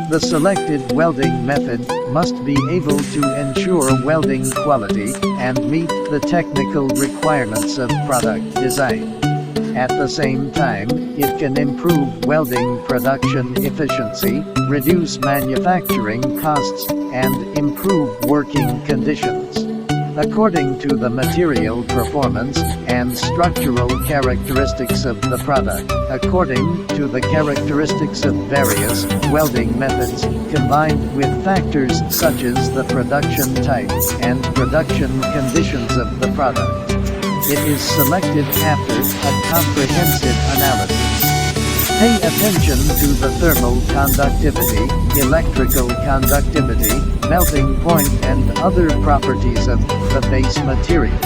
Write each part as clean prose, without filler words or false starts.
The selected welding method must be able to ensure welding quality and meet the technical requirements of product design. At the same time, it can improve welding production efficiency, reduce manufacturing costs, and improve working conditions. According to the material performance and structural characteristics of the product, according to the characteristics of various welding methods, combined with factors such as the production type and production conditions of the product. It is selected after a comprehensive analysis. Pay attention to the thermal conductivity, electrical conductivity, melting point and other properties of the base material.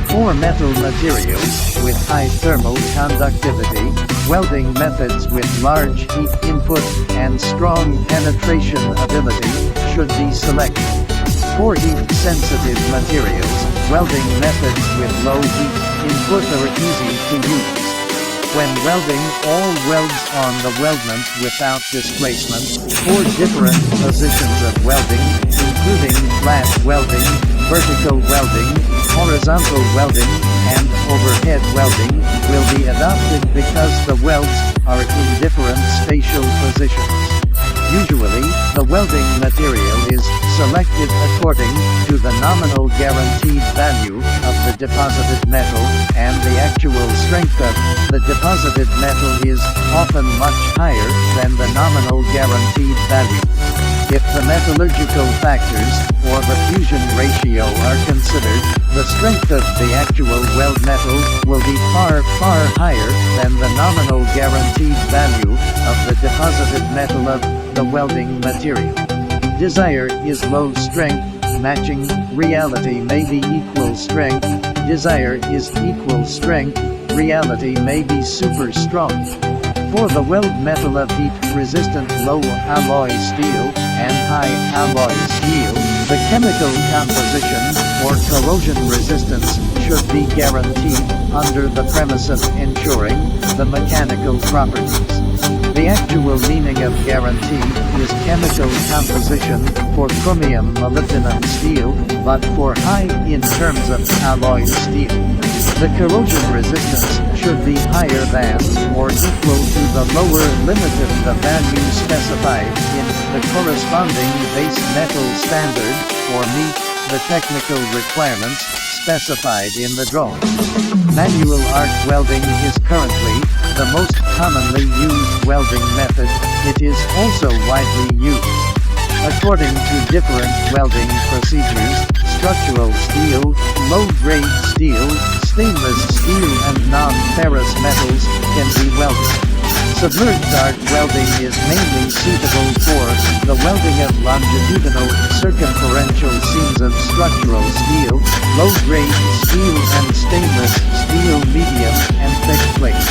For metal materials with high thermal conductivity, welding methods with large heat input and strong penetration ability should be selected. For heat-sensitive materials, welding methods with low heat input are easy to use. When welding all welds on the weldment without displacement, 4 different positions of welding, including flat welding, vertical welding, horizontal welding, and overhead welding, will be adopted because the welds are in different spatial positions. Usually, the welding material is selected according to the nominal guaranteed value of the deposited metal, and the actual strength of the deposited metal is often much higher than the nominal guaranteed value. If the metallurgical factors, or the fusion ratio are considered, the strength of the actual weld metal will be far higher than the nominal guaranteed value of the deposited metal of the welding material. Desire is low strength, matching reality may be equal strength. Desire is equal strength, reality may be super strong. For the weld metal of heat-resistant low alloy steel and high alloy steel, the chemical composition or corrosion resistance should be guaranteed under the premise of ensuring the mechanical properties. The actual meaning of guarantee is chemical composition for chromium molybdenum steel, but for high in terms of alloy steel. The corrosion resistance should be higher than or equal to the lower limit of the value specified in the corresponding base metal standard, or meet the technical requirements specified in the drawing. Manual arc welding is currently the most commonly used welding method. It is also widely used. According to different welding procedures, structural steel, low-grade steel, stainless steel and non-ferrous metals can be welded. Submerged arc welding is mainly suitable for the welding of longitudinal, circumferential seams of structural steel, low-grade steel and stainless steel medium and thick plates.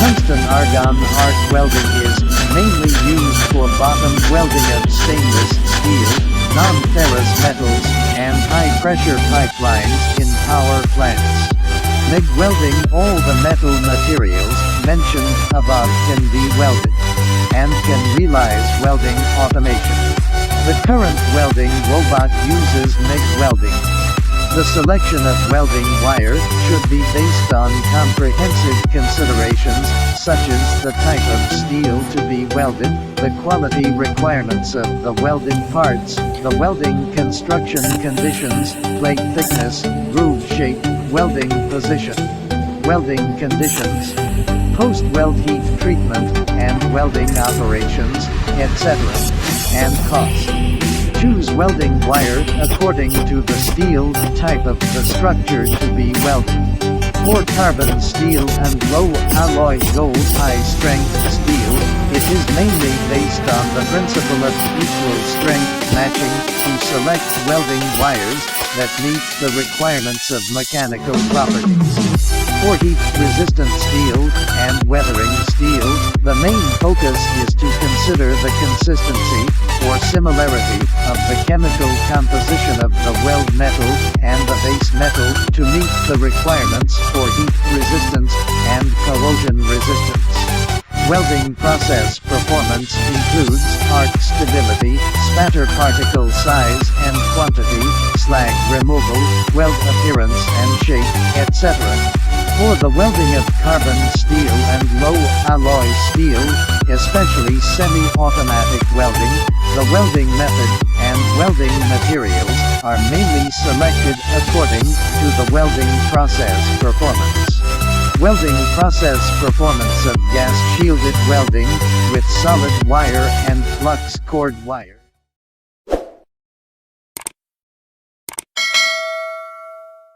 Tungsten-argon arc welding is mainly used for bottom welding of stainless steel, non-ferrous metals, and high-pressure pipelines in power plants. MIG welding. All the metal materials mentioned above can be welded, and can realize welding automation. The current welding robot uses MIG welding. The selection of welding wire should be based on comprehensive considerations, such as the type of steel to be welded, the quality requirements of the welded parts, the welding construction conditions, plate thickness, groove shape, welding position, welding conditions, post-weld heat treatment, and welding operations, etc., and cost. Choose welding wire according to the steel type of the structure to be welded. For carbon steel and low alloy gold high-strength steel, it is mainly based on the principle of equal strength matching to select welding wires that meet the requirements of mechanical properties. For heat-resistant steel and weathering steel, the main focus is to consider the consistency or similarity of the chemical composition of the weld metal and the base metal to meet the requirements for heat resistance and corrosion resistance. Welding process performance includes arc stability, spatter particle size and quantity, slag removal, weld appearance and shape, etc. For the welding of carbon steel and low-alloy steel, especially semi-automatic welding, the welding method and welding materials are mainly selected according to the welding process performance. Welding process performance of gas-shielded welding with solid wire and flux cord wire.